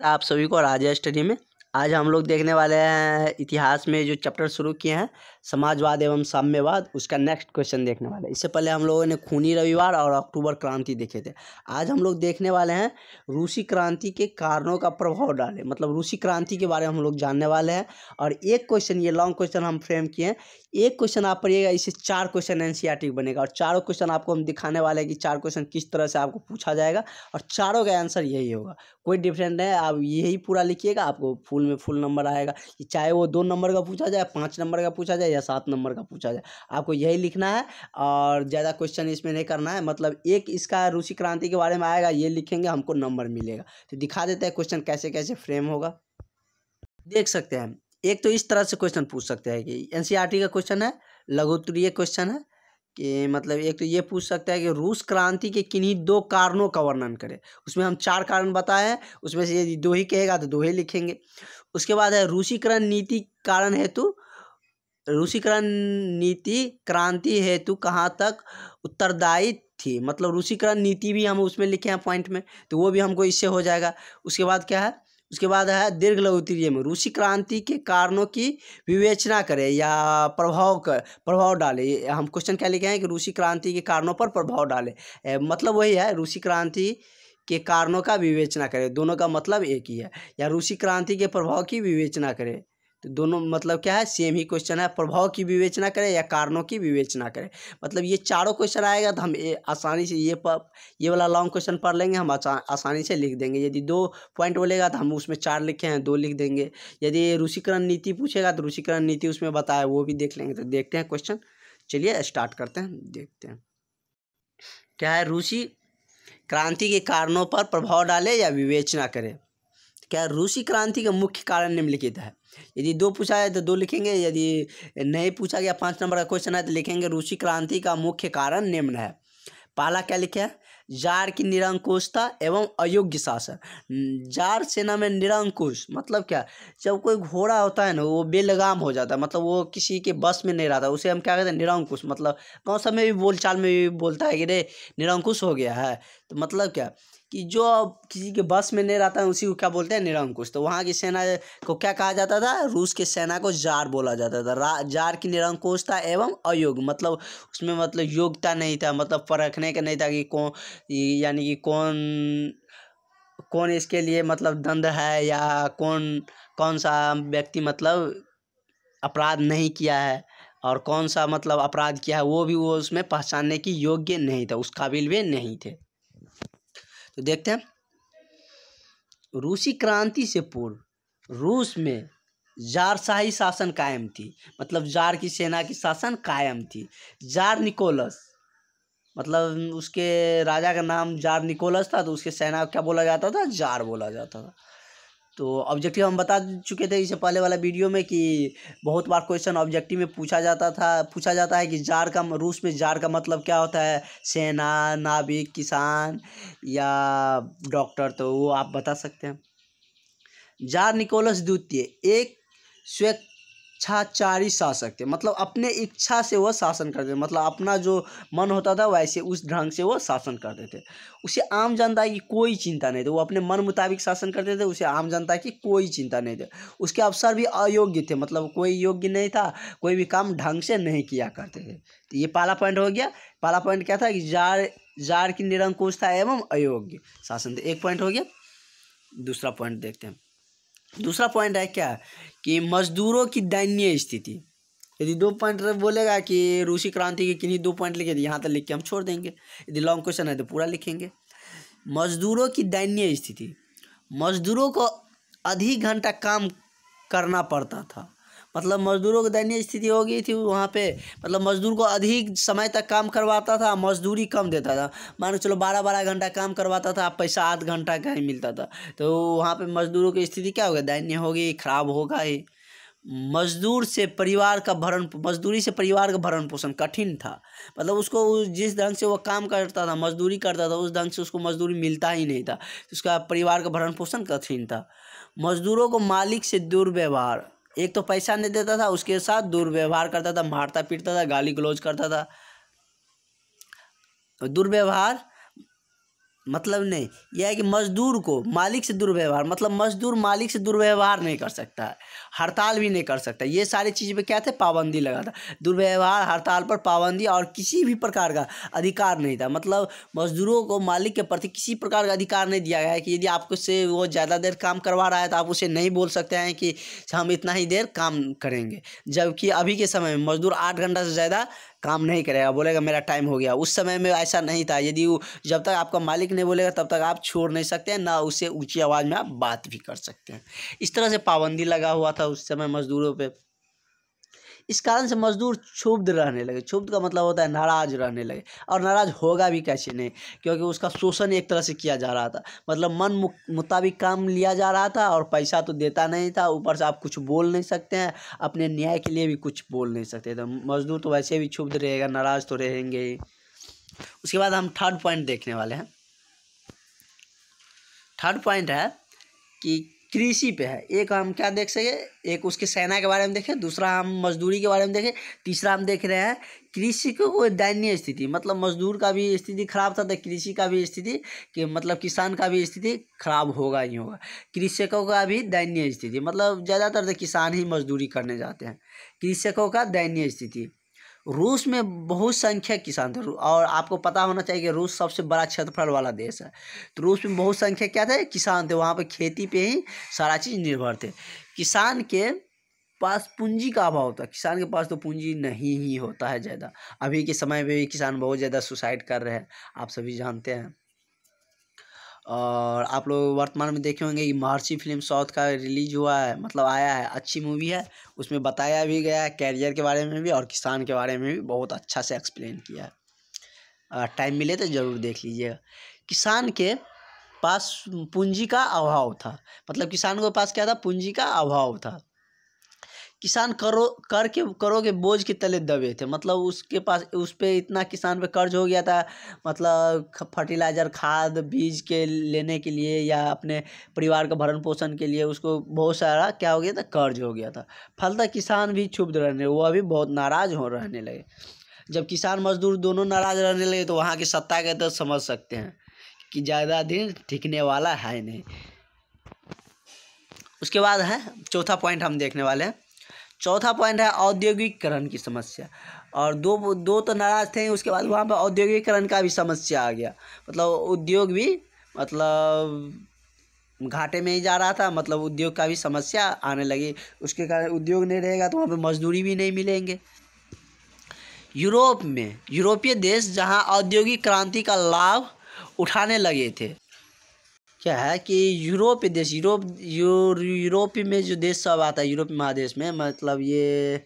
आप सभी को राजा स्टडी में आज हम लोग देखने वाले हैं इतिहास में जो चैप्टर शुरू किए हैं समाजवाद एवं साम्यवाद, उसका नेक्स्ट क्वेश्चन देखने वाले हैं। इससे पहले हम लोगों ने खूनी रविवार और अक्टूबर क्रांति देखे थे। आज हम लोग देखने वाले हैं रूसी क्रांति के कारणों का प्रभाव डाले, मतलब रूसी क्रांति के बारे में हम लोग जानने वाले हैं। और एक क्वेश्चन, ये लॉन्ग क्वेश्चन हम फ्रेम किए हैं, एक क्वेश्चन आप पढ़िएगा, इससे 4 क्वेश्चन एनसीईआरटी बनेगा और चारों क्वेश्चन आपको हम दिखाने वाले हैं कि 4 क्वेश्चन किस तरह से आपको पूछा जाएगा और चारों का आंसर यही होगा, कोई डिफरेंट नहीं है। आप यही पूरा लिखिएगा, आपको फुल में फुल नंबर आएगा। चाहे वो 2 नंबर का पूछा जाए, 5 नंबर का पूछा जाए या 7 नंबर का पूछा जाए, आपको यही लिखना है और ज़्यादा क्वेश्चन इसमें नहीं करना है। मतलब एक इसका रूसी क्रांति के बारे में आएगा, ये लिखेंगे, हमको नंबर मिलेगा। तो दिखा देते हैं क्वेश्चन कैसे कैसे फ्रेम होगा, देख सकते हैं। एक तो इस तरह से क्वेश्चन पूछ सकते हैं कि एनसीईआरटी का क्वेश्चन है, लघु उत्तरीय क्वेश्चन है कि मतलब एक तो ये पूछ सकता है कि रूस क्रांति के किन्हीं 2 कारणों का वर्णन करें। उसमें हम 4 कारण बताए हैं, उसमें से यदि 2 ही कहेगा तो 2 ही लिखेंगे। उसके बाद है रूसीकरण नीति कारण हेतु, रूसीकरण नीति क्रांति हेतु कहाँ तक उत्तरदायी थी, मतलब रूसीकरण नीति भी हम उसमें लिखे हैं पॉइंट में, तो वो भी हमको इससे हो जाएगा। उसके बाद क्या है, उसके बाद है दीर्घ लघु उत्तरीय में रूसी क्रांति के कारणों की विवेचना करें या प्रभाव डाले। हम क्वेश्चन क्या लिखे हैं कि रूसी क्रांति के कारणों पर प्रभाव डाले, मतलब वही है, रूसी क्रांति के कारणों का विवेचना करें, दोनों का मतलब एक ही है। या रूसी क्रांति के प्रभाव की विवेचना करें, तो दोनों मतलब क्या है, सेम ही क्वेश्चन है। प्रभाव की विवेचना करें या कारणों की विवेचना करें, मतलब ये चारों क्वेश्चन आएगा तो हम आसानी से ये वाला लॉन्ग क्वेश्चन पढ़ लेंगे, हम आसानी से लिख देंगे। यदि 2 पॉइंट बोलेगा तो हम उसमें 4 लिखे हैं, 2 लिख देंगे। यदि रूसीकरण नीति पूछेगा तो रूसीकरण नीति उसमें बताया, वो भी देख लेंगे। तो देखते हैं क्वेश्चन, चलिए स्टार्ट करते हैं, देखते हैं क्या है। रूसी क्रांति के कारणों पर प्रभाव डाले या विवेचना करें। क्या रूसी क्रांति का मुख्य कारण निम्नलिखित है। यदि 2 पूछा है तो 2 लिखेंगे, यदि नहीं पूछा गया 5 नंबर का क्वेश्चन है तो लिखेंगे रूसी क्रांति का मुख्य कारण निम्न है। पहला क्या लिखे है, जार की निरंकुशता एवं अयोग्य शासन। जार सेना में निरंकुश मतलब क्या, जब कोई घोड़ा होता है ना वो बेलगाम हो जाता है, मतलब वो किसी के बस में नहीं रहता, उसे हम क्या कहते हैं, निरंकुश। मतलब गाँव सब में भी बोलचाल में भी बोलता है कि रे निरंकुश हो गया है, तो मतलब क्या कि जो किसी के बस में नहीं रहता है उसी को क्या बोलते हैं, निरंकुश। तो वहाँ की सेना को क्या कहा जाता था, रूस की सेना को जार बोला जाता था। जार की निरंकुशता एवं अयोग्य, मतलब उसमें मतलब योग्यता नहीं था, मतलब परखने का नहीं था कि कौन, यानी कि कौन इसके लिए मतलब दंड है या कौन सा व्यक्ति मतलब अपराध नहीं किया है और कौन सा मतलब अपराध किया है, वो भी वो उसमें पहचानने की योग्य नहीं था, उस काबिल वे नहीं थे। तो देखते हैं, रूसी क्रांति से पूर्व रूस में ज़ारशाही शासन कायम थी, मतलब जार की सेना की शासन कायम थी। जार निकोलस, मतलब उसके राजा का नाम जार निकोलस था, तो उसके सेना को क्या बोला जाता था, जार बोला जाता था। तो ऑब्जेक्टिव हम बता चुके थे इससे पहले वाला वीडियो में कि बहुत बार क्वेश्चन ऑब्जेक्टिव में पूछा जाता है कि जार का, रूस में जार का मतलब क्या होता है, सेना, नाविक, किसान या डॉक्टर, तो वो आप बता सकते हैं। जार निकोलस द्वितीय एक स्वेच्छाचारी शासक थे, मतलब अपने इच्छा से वह शासन करते थे, मतलब अपना जो मन होता था वैसे उस ढंग से वो शासन करते थे। उसे आम जनता की कोई चिंता नहीं थी, वो अपने मन मुताबिक शासन करते थे, उसे आम जनता की कोई चिंता नहीं थी। उसके अफसर भी अयोग्य थे, मतलब कोई योग्य नहीं था, कोई भी काम ढंग से नहीं किया करते थे। तो ये पहला पॉइंट हो गया। पहला पॉइंट क्या था कि जार की निरंकुशता एवं अयोग्य शासन थे, एक पॉइंट हो गया। दूसरा पॉइंट देखते हैं। दूसरा पॉइंट है क्या कि मजदूरों की दयनीय स्थिति। यदि 2 पॉइंट बोलेगा कि रूसी क्रांति के किन्हीं 2 पॉइंट लिखे, यहाँ तक लिख के हम छोड़ देंगे। यदि लॉन्ग क्वेश्चन है तो पूरा लिखेंगे। मजदूरों की दयनीय स्थिति, मजदूरों को अधिक घंटा काम करना पड़ता था, मतलब मजदूरों की दयनीय स्थिति हो गई थी वहाँ पे, मतलब मजदूर को अधिक समय तक काम करवाता था, मजदूरी कम देता था। मान चलो 12-12 घंटा काम करवाता था, पैसा 8 घंटा का ही मिलता था, तो वहाँ पे मजदूरों की स्थिति क्या हो गई, दयनीय हो गई, खराब होगा ही। मजदूरी से परिवार का भरण पोषण कठिन था, मतलब उसको जिस ढंग से वो काम करता था, मजदूरी करता था, उस ढंग से उसको मजदूरी मिलता ही नहीं था, उसका परिवार का भरण पोषण कठिन था। मजदूरों को मालिक से दुर्व्यवहार, एक तो पैसा नहीं देता था, उसके साथ दुर्व्यवहार करता था, मारता पीटता था, गाली गलौज करता था। दुर्व्यवहार मतलब नहीं, यह है कि मजदूर को मालिक से दुर्व्यवहार, मतलब मजदूर मालिक से दुर्व्यवहार नहीं कर सकता है, हड़ताल भी नहीं कर सकता। ये सारी चीज़ पे क्या थे, पाबंदी लगा था। दुर्व्यवहार, हड़ताल पर पाबंदी और किसी भी प्रकार का अधिकार नहीं था। मतलब मजदूरों को मालिक के प्रति किसी प्रकार का अधिकार नहीं दिया गया है कि यदि आपको से वो ज़्यादा देर काम करवा रहा है तो आप उसे नहीं बोल सकते हैं कि हम इतना ही देर काम करेंगे। जबकि अभी के समय में मजदूर 8 घंटा से ज़्यादा काम नहीं करेगा, बोलेगा मेरा टाइम हो गया। उस समय में ऐसा नहीं था। यदि वो जब तक आपका मालिक नहीं बोलेगा तब तक आप छोड़ नहीं सकते हैं, ना उससे ऊंची आवाज़ में आप बात भी कर सकते हैं। इस तरह से पाबंदी लगा हुआ था उस समय मजदूरों पे। इस कारण से मजदूर क्षुब्ध रहने लगे। क्षुब्ध का मतलब होता है नाराज रहने लगे, और नाराज होगा भी कैसे नहीं, क्योंकि उसका शोषण एक तरह से किया जा रहा था। मतलब मन मुताबिक काम लिया जा रहा था और पैसा तो देता नहीं था, ऊपर से आप कुछ बोल नहीं सकते हैं, अपने न्याय के लिए भी कुछ बोल नहीं सकते। तो मजदूर तो वैसे भी क्षुब्ध रहेगा, नाराज तो रहेंगे ही। उसके बाद हम थर्ड पॉइंट देखने वाले हैं। थर्ड पॉइंट है कि कृषि पे है। एक हम क्या देख सके, एक उसके सेना के बारे में देखें, दूसरा हम मजदूरी के बारे में देखें, तीसरा हम देख रहे हैं कृषि को कोई दयनीय स्थिति। मतलब मजदूर का भी स्थिति खराब था तो कृषि का भी स्थिति, कि मतलब किसान का भी स्थिति खराब होगा ही होगा। कृषकों का भी दयनीय स्थिति, मतलब ज़्यादातर तो किसान ही मजदूरी करने जाते हैं। कृषकों का दयनीय स्थिति। रूस में बहुत संख्यक किसान थे, और आपको पता होना चाहिए कि रूस सबसे बड़ा क्षेत्रफल वाला देश है। तो रूस में बहुत संख्यक क्या थे, किसान थे। वहाँ पे खेती पे ही सारा चीज़ निर्भर थे। किसान के पास पूंजी का अभाव था। किसान के पास तो पूंजी नहीं ही होता है ज़्यादा। अभी के समय में भी किसान बहुत ज़्यादा सुसाइड कर रहे हैं, आप सभी जानते हैं। और आप लोग वर्तमान में देखे होंगे कि महर्षि फिल्म साउथ का रिलीज हुआ है, मतलब आया है, अच्छी मूवी है। उसमें बताया भी गया है कैरियर के बारे में भी और किसान के बारे में भी बहुत अच्छा से एक्सप्लेन किया है। टाइम मिले तो ज़रूर देख लीजिएगा। किसान के पास पूंजी का अभाव था, मतलब किसान के पास क्या था, पूंजी का अभाव था। किसान करों के बोझ के तले दबे थे। मतलब उसके पास, उस पे इतना किसान पे कर्ज हो गया था, मतलब फर्टिलाइज़र, खाद, बीज के लेने के लिए या अपने परिवार का भरण पोषण के लिए उसको बहुत सारा क्या हो गया था, कर्ज हो गया था। फलतः किसान भी क्षुब्ध रहने, वो अभी बहुत नाराज हो रहने लगे। जब किसान मजदूर दोनों नाराज रहने लगे तो वहाँ की सत्ता के तो समझ सकते हैं कि ज़्यादा दिन टिकने वाला है नहीं। उसके बाद है चौथा पॉइंट हम देखने वाले हैं। चौथा पॉइंट है औद्योगिकीकरण की समस्या। और दो तो नाराज थे, उसके बाद वहाँ पर औद्योगिकीकरण का भी समस्या आ गया। मतलब उद्योग भी मतलब घाटे में ही जा रहा था, मतलब उद्योग का भी समस्या आने लगी। उसके कारण उद्योग नहीं रहेगा तो वहाँ पे मजदूरी भी नहीं मिलेंगे। यूरोपीय देश जहाँ औद्योगिक क्रांति का लाभ उठाने लगे थे। क्या है कि यूरोपीय देश, यूरोप में जो देश सब आता है यूरोप महादेश में, मतलब ये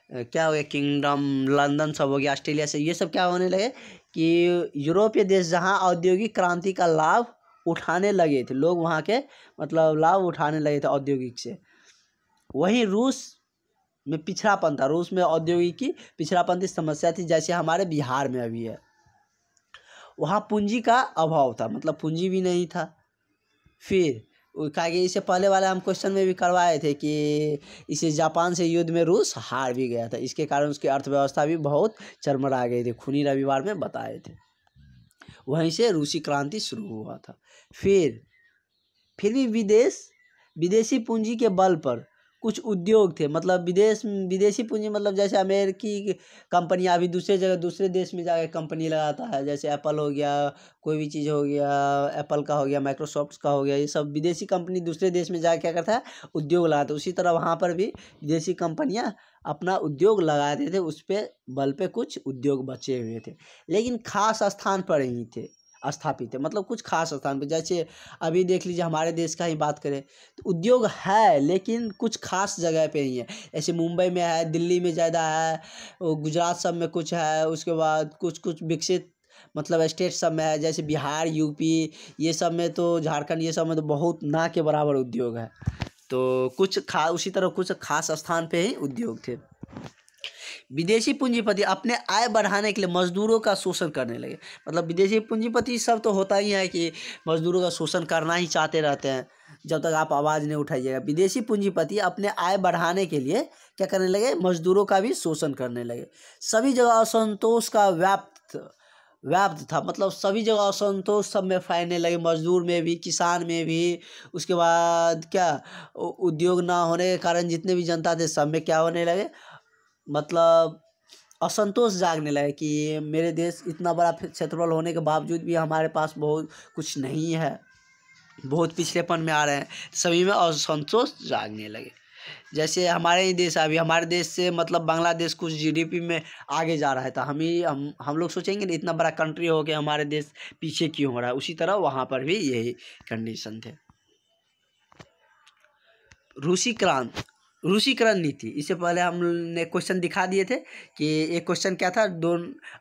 क्या हो गया, किंगडम, लंदन सब हो गया, ऑस्ट्रेलिया से, ये सब क्या होने लगे कि यूरोपीय देश जहाँ औद्योगिक क्रांति का लाभ उठाने लगे थे, लोग वहाँ के मतलब लाभ उठाने लगे थे औद्योगिक से। वहीं रूस में पिछड़ापन था। रूस में औद्योगिक की पिछड़ापन की समस्या थी, जैसे हमारे बिहार में अभी है। वहाँ पूंजी का अभाव था, मतलब पूंजी भी नहीं था। फिर कहा कि इससे पहले वाले हम क्वेश्चन में भी करवाए थे कि इसे जापान से युद्ध में रूस हार भी गया था। इसके कारण उसकी अर्थव्यवस्था भी बहुत चरमरा गई थी, खूनी रविवार में बताए थे। वहीं से रूसी क्रांति शुरू हुआ था। फिर भी विदेशी पूंजी के बल पर कुछ उद्योग थे। मतलब विदेशी पूंजी, मतलब जैसे अमेरिकी कंपनियां अभी दूसरे जगह दूसरे देश में जाकर कंपनी लगाता है, जैसे एप्पल हो गया, कोई भी चीज़ हो गया, एप्पल का हो गया, माइक्रोसॉफ्ट का हो गया, ये सब विदेशी कंपनी दूसरे देश में जाकर क्या करता है, उद्योग लगाता है। उसी तरह वहाँ पर भी विदेशी कंपनियाँ अपना उद्योग लगाते थे, उस पर बल पे कुछ उद्योग बचे हुए थे, लेकिन खास स्थान पर ही थे स्थापित है। मतलब कुछ खास स्थान पे, जैसे अभी देख लीजिए हमारे देश का ही बात करें तो उद्योग है लेकिन कुछ खास जगह पे ही है। ऐसे मुंबई में है, दिल्ली में ज़्यादा है, गुजरात सब में कुछ है, उसके बाद कुछ विकसित मतलब स्टेट सब में है, जैसे बिहार, यूपी, ये सब में तो, झारखंड, ये सब में तो बहुत ना के बराबर उद्योग है। तो उसी तरह कुछ खास स्थान पे ही उद्योग थे। विदेशी पूंजीपति अपने आय बढ़ाने के लिए मजदूरों का शोषण करने लगे। मतलब विदेशी पूंजीपति सब तो होता ही है कि मजदूरों का शोषण करना ही चाहते रहते हैं, जब तक आप आवाज़ नहीं उठाइएगा। विदेशी पूंजीपति अपने आय बढ़ाने के लिए क्या करने लगे, मजदूरों का भी शोषण करने लगे। सभी जगह असंतोष का व्याप्त व्याप्त था, मतलब सभी जगह असंतोष सब में फैलने लगे, मजदूर में भी, किसान में भी। उसके बाद क्या, उद्योग ना होने के कारण जितने भी जनता थे सब में क्या होने लगे, मतलब असंतोष जागने लगे कि मेरे देश इतना बड़ा क्षेत्रफल होने के बावजूद भी हमारे पास बहुत कुछ नहीं है, बहुत पिछड़ेपन में आ रहे हैं, सभी में असंतोष जागने लगे। जैसे हमारे ही देश, अभी हमारे देश से मतलब बांग्लादेश कुछ जीडीपी में आगे जा रहा है, तो हम लोग सोचेंगे ना इतना बड़ा कंट्री हो के हमारे देश पीछे क्यों हो रहा है, उसी तरह वहाँ पर भी यही कंडीशन थे। रूसीकरण नीति, इससे पहले हमने क्वेश्चन दिखा दिए थे कि एक क्वेश्चन क्या था, दो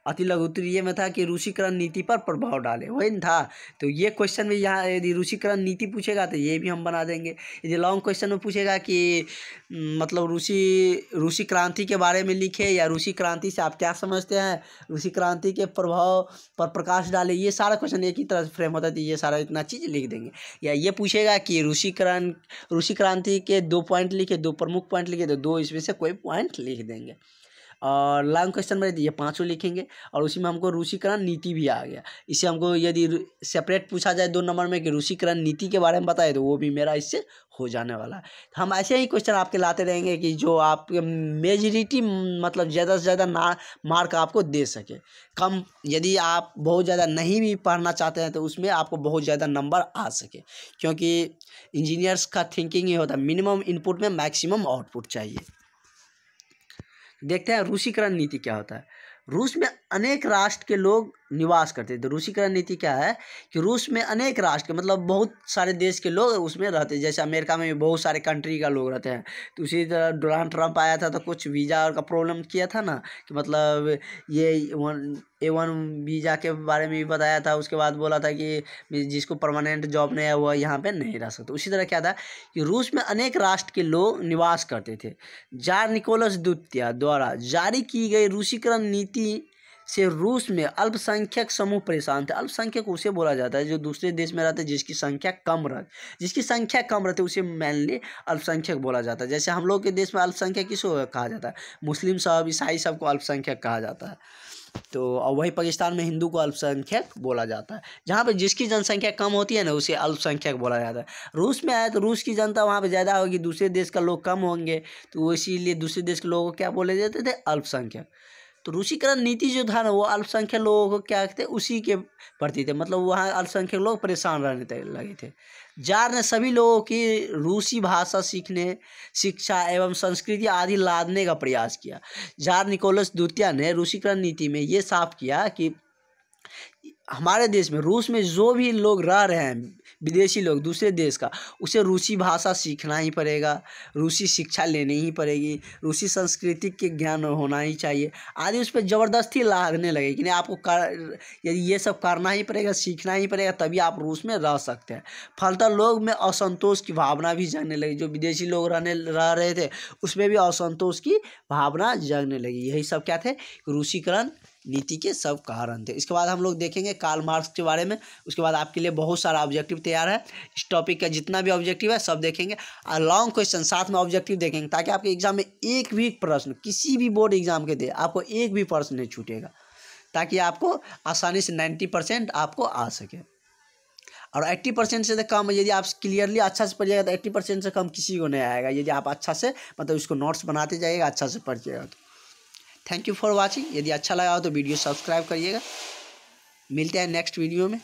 अति लघु उत्तरीय में था कि रूसीकरण नीति पर प्रभाव डाले, वही न था। तो ये क्वेश्चन भी यहाँ यदि रूसीकरण नीति पूछेगा तो ये भी हम बना देंगे। यदि लॉन्ग क्वेश्चन में पूछेगा कि मतलब रूसी क्रांति के बारे में लिखे, या रूसी क्रांति से आप क्या समझते हैं, रूसी क्रांति के प्रभाव पर प्रकाश डाले, ये सारा क्वेश्चन एक ही तरह से फ्रेम होता है, तो ये सारा इतना चीज़ लिख देंगे। या ये पूछेगा कि रूसी क्रांति के 2 पॉइंट लिखे, 2 प्रमुख पॉइंट लिखे, तो 2 इसमें से कोई पॉइंट लिख देंगे। और लॉन्ग क्वेश्चन में ये 5 लिखेंगे, और उसी में हमको रूसीकरण नीति भी आ गया। इसे हमको यदि सेपरेट पूछा जाए 2 नंबर में कि रूसीकरण नीति के बारे में बताए, तो वो भी मेरा इससे हो जाने वाला है। हम ऐसे ही क्वेश्चन आपके लाते रहेंगे कि जो आपके मेजॉरिटी मतलब ज़्यादा से ज़्यादा मार्क आपको दे सके। कम यदि आप बहुत ज़्यादा नहीं भी पढ़ना चाहते हैं तो उसमें आपको बहुत ज़्यादा नंबर आ सके, क्योंकि इंजीनियर्स का थिंकिंग ये होता है मिनिमम इनपुट में मैक्सिमम आउटपुट चाहिए। देखते हैं रूसीकरण नीति क्या होता है। रूस में अनेक राष्ट्र के लोग निवास करते थे। रूसीकरण नीति क्या है कि रूस में अनेक राष्ट्र के मतलब बहुत सारे देश के लोग उसमें रहते हैं। जैसे अमेरिका में भी बहुत सारे कंट्री का लोग रहते हैं, तो उसी तरह डोनाल्ड ट्रंप आया था तो कुछ वीज़ा का प्रॉब्लम किया था ना, कि मतलब ये A1 वीज़ा के बारे में भी बताया था। उसके बाद बोला था कि जिसको परमानेंट जॉब नहीं है वह यहाँ पे नहीं रह सकता। उसी तरह क्या था कि रूस में अनेक राष्ट्र के लोग निवास करते थे। जार निकोलस द्वितीय द्वारा जारी की गई रूसीकरण नीति से रूस में अल्पसंख्यक समूह परेशान थे। अल्पसंख्यक उसे बोला जाता है जो दूसरे देश में रहते हैं जिसकी संख्या कम रहती है उसे मेनली अल्पसंख्यक बोला जाता है। जैसे हम लोग के देश में अल्पसंख्यक किसको कहा जाता है, मुस्लिम सब, ईसाई सब को अल्पसंख्यक कहा जाता है। तो और वही पाकिस्तान में हिंदू को अल्पसंख्यक बोला जाता है। जहाँ पे जिसकी जनसंख्या कम होती है ना उसे अल्पसंख्यक बोला जाता है। रूस में आए तो रूस की जनता वहाँ पे ज़्यादा होगी, दूसरे देश का लोग कम होंगे, तो इसीलिए दूसरे देश के लोगों को क्या बोले जाते थे, अल्पसंख्यक। तो रूसीकरण नीति जो था ना वो अल्पसंख्यक लोगों को क्या थे उसी के प्रति थे, मतलब वहाँ अल्पसंख्यक लोग परेशान रहने लगे थे। जार ने सभी लोगों की रूसी भाषा सीखने, शिक्षा एवं संस्कृति आदि लादने का प्रयास किया। जार निकोलस द्वितीय ने रूसीकरण नीति में ये साफ किया कि हमारे देश में रूस में जो भी लोग रह रहे हैं विदेशी लोग दूसरे देश का, उसे रूसी भाषा सीखना ही पड़ेगा, रूसी शिक्षा लेनी ही पड़ेगी, रूसी संस्कृति के ज्ञान होना ही चाहिए आदि उस पर ज़बरदस्ती लागने लगे कि नहीं आपको यदि ये सब करना ही पड़ेगा, सीखना ही पड़ेगा, तभी आप रूस में रह सकते हैं। फलतः लोग में असंतोष की भावना भी जगने लगी। जो विदेशी लोग रह रहे थे उसमें भी असंतोष की भावना जगने लगी। यही सब क्या थे, रूसीकरण नीति के सब कारण थे। इसके बाद हम लोग देखेंगे कार्ल मार्क्स के बारे में। उसके बाद आपके लिए बहुत सारा ऑब्जेक्टिव तैयार है। इस टॉपिक का जितना भी ऑब्जेक्टिव है सब देखेंगे और लॉन्ग क्वेश्चन साथ में ऑब्जेक्टिव देखेंगे, ताकि आपके एग्जाम में एक भी प्रश्न किसी भी बोर्ड एग्जाम के दे आपको एक भी प्रश्न नहीं छूटेगा, ताकि आपको आसानी से 90% आपको आ सके। और 80% से कम यदि आप क्लियरली अच्छा से पढ़िएगा तो 80% से कम किसी को नहीं आएगा, यदि आप अच्छा से मतलब इसको नोट्स बनाते जाइएगा, अच्छा से पढ़िएगा तो। Thank you for watching. यदि अच्छा लगा हो तो वीडियो सब्सक्राइब करिएगा। मिलते हैं नेक्स्ट वीडियो में।